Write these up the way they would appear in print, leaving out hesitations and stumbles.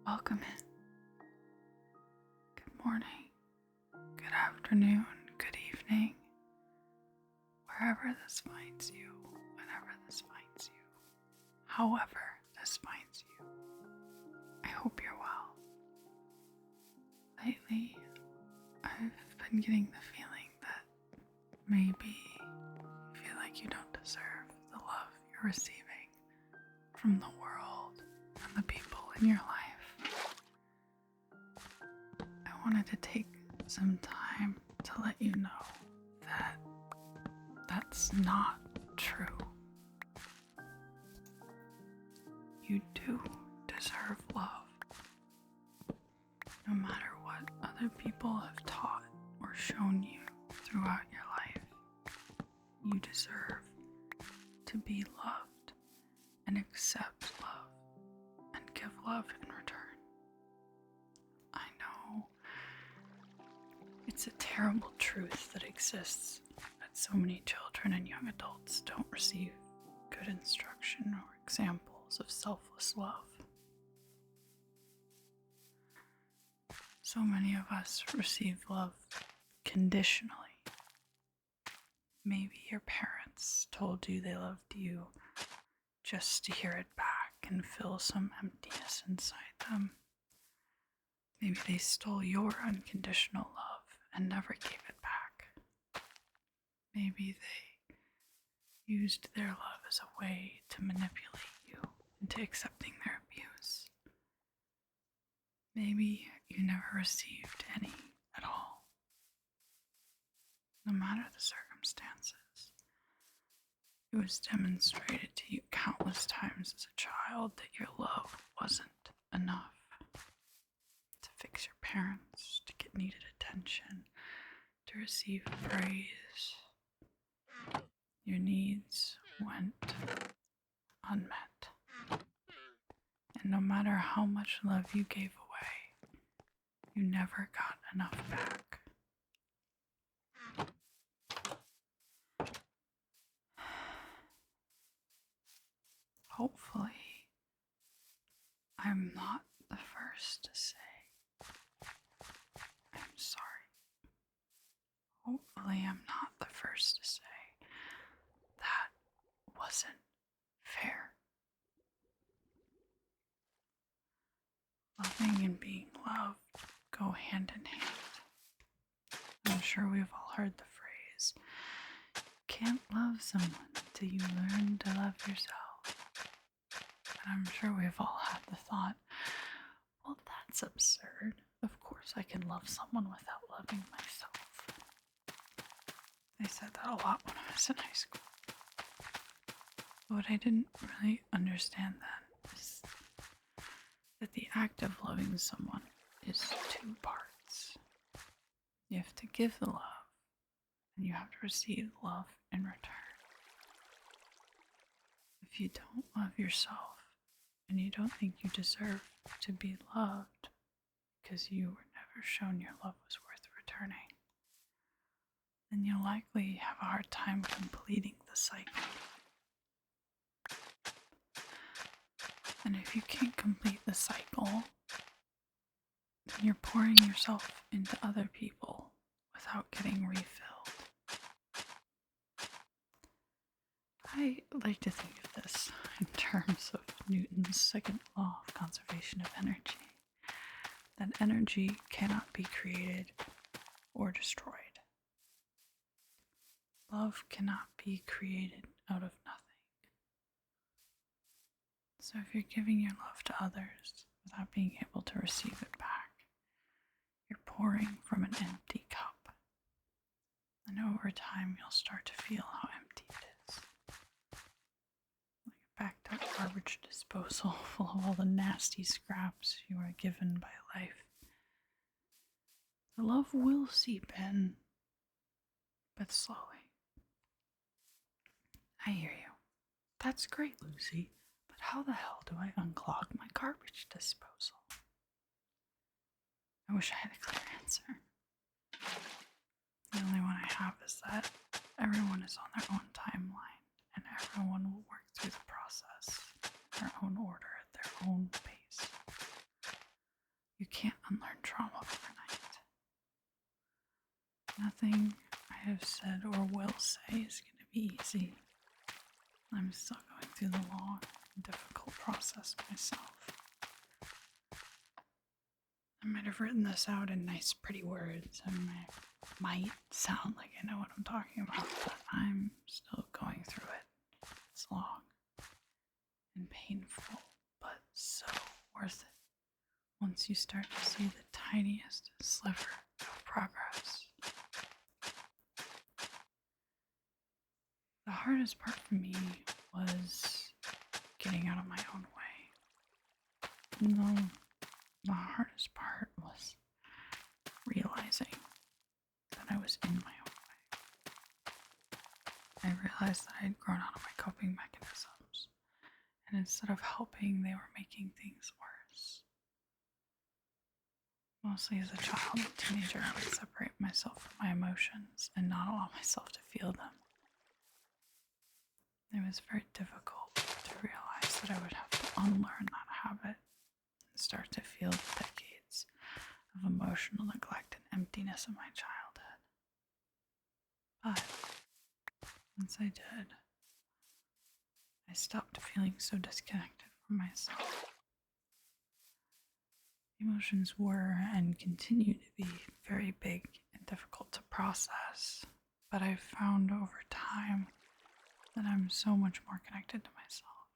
Welcome in. Good morning, good afternoon, good evening, wherever this finds you, whenever this finds you, however this finds you. I hope you're well. Lately, I've been getting the feeling that maybe you feel like you don't deserve the love you're receiving from the world and the people in your life. I wanted to take some time to let you know that that's not true. You do deserve love. No matter what other people have taught or shown you throughout your life, you deserve to be loved and accept love and give love in return. I know it's a terrible truth that exists, that so many children and young adults don't receive good instruction or examples of selfless love. So many of us receive love conditionally. Maybe your parents told you they loved you just to hear it back and fill some emptiness inside them. Maybe they stole your unconditional love and never gave it back. Maybe they used their love as a way to manipulate you into accepting their abuse. Maybe you never received any at all. No matter the circumstances, it was demonstrated to you countless times as a child that your love wasn't enough to fix your parents, to get needed attention, to receive praise. Your needs went unmet. And no matter how much love you gave away, you never got enough back. Hopefully, I'm not the first to say, I'm sorry. Hopefully, I'm not the first to say, that wasn't fair. Loving and being loved go hand in hand. I'm sure we've all heard the phrase, you can't love someone till you learn to love yourself. And I'm sure we've all had the thought, well, that's absurd. Of course I can love someone without loving myself. I said that a lot when I was in high school. But what I didn't really understand then is that the act of loving someone is two parts. You have to give the love, and you have to receive love in return. If you don't love yourself, and you don't think you deserve to be loved because you were never shown your love was worth returning, then you'll likely have a hard time completing the cycle. And if you can't complete the cycle, then you're pouring yourself into other people without getting refilled. I like to think of this in terms of Newton's second law of conservation of energy, that energy cannot be created or destroyed. Love cannot be created out of nothing. So if you're giving your love to others without being able to receive it back, you're pouring from an empty cup. And over time, you'll start to feel how empty it is. Like a backed up garbage disposal full of all the nasty scraps you are given by life. The love will seep in, but slowly. I hear you. That's great, Lucy. But how the hell do I unclog my garbage disposal? I wish I had a clear answer. The only one I have is that everyone is on their own timeline, and everyone will work through the process in their own order, at their own pace. can't unlearn trauma overnight. Nothing I have said or will say is going to be easy. I'm still going through the long and difficult process myself. I might have written this out in nice, pretty words. I might sound like I know what I'm talking about, but I'm still going through it. It's long and painful, but so worth it once you start to see the tiniest sliver of progress. The hardest part for me was getting out of my own way. No, the hardest part was realizing that I was in my own way. I realized that I had grown out of my coping mechanisms, and instead of helping, they were making things worse. Mostly as a child and teenager, I would separate myself from my emotions and not allow myself to feel them. It was very difficult to realize that I would have to unlearn that habit and start to feel the decades of emotional neglect and emptiness of my childhood. But once I did, I stopped feeling so disconnected from myself. Emotions were and continue to be very big and difficult to process, but I've found over time that I'm so much more connected to myself.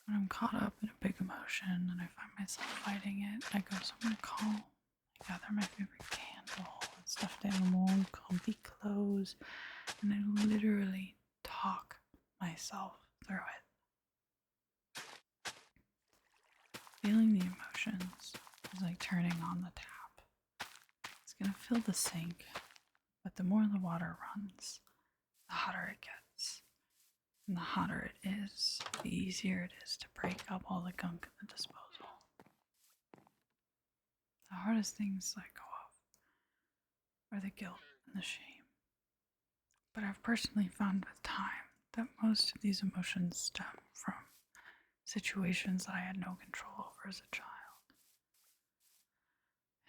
When I'm caught up in a big emotion and I find myself fighting it, I go somewhere calm. I gather my favorite candle, a stuffed animal, comfy clothes, and I literally talk myself through it. Feeling the emotions is like turning on the tap. It's gonna fill the sink, but the more the water runs, the hotter it gets. And the hotter it is, the easier it is to break up all the gunk in the disposal. The hardest things let go of are the guilt and the shame. But I've personally found with time that most of these emotions stem from situations that I had no control over as a child.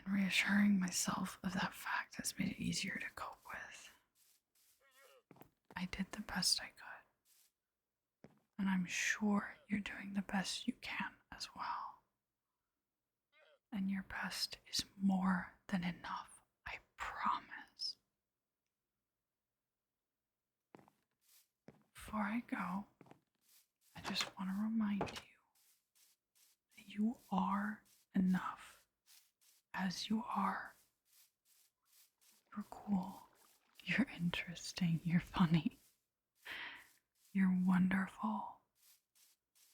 And reassuring myself of that fact has made it easier to cope with. I did the best I could. And I'm sure you're doing the best you can as well. And your best is more than enough, I promise. Before I go, I just want to remind you that you are enough as you are. You're cool. You're interesting. You're funny. You're wonderful.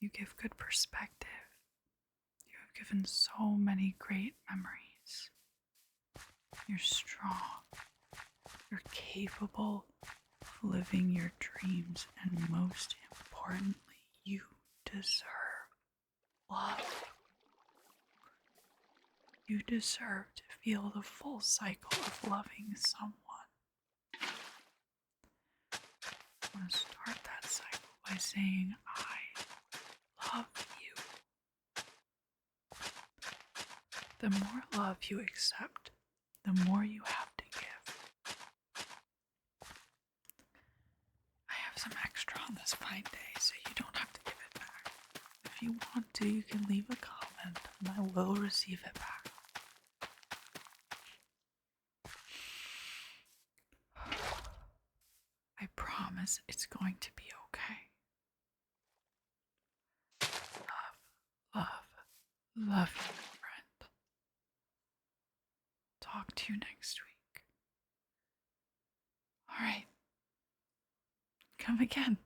You give good perspective. You have given so many great memories. You're strong. You're capable of living your dreams, and most importantly, you deserve love. You deserve to feel the full cycle of loving someone. I want to start that cycle by saying, I love you. The more love you accept, the more you have to give. I have some extra on this fine day, so you don't have to give it back. If you want to, you can leave a comment, and I will receive it back. I promise it's going to be okay. Love, love you, friend. Talk to you next week. All right. Come again.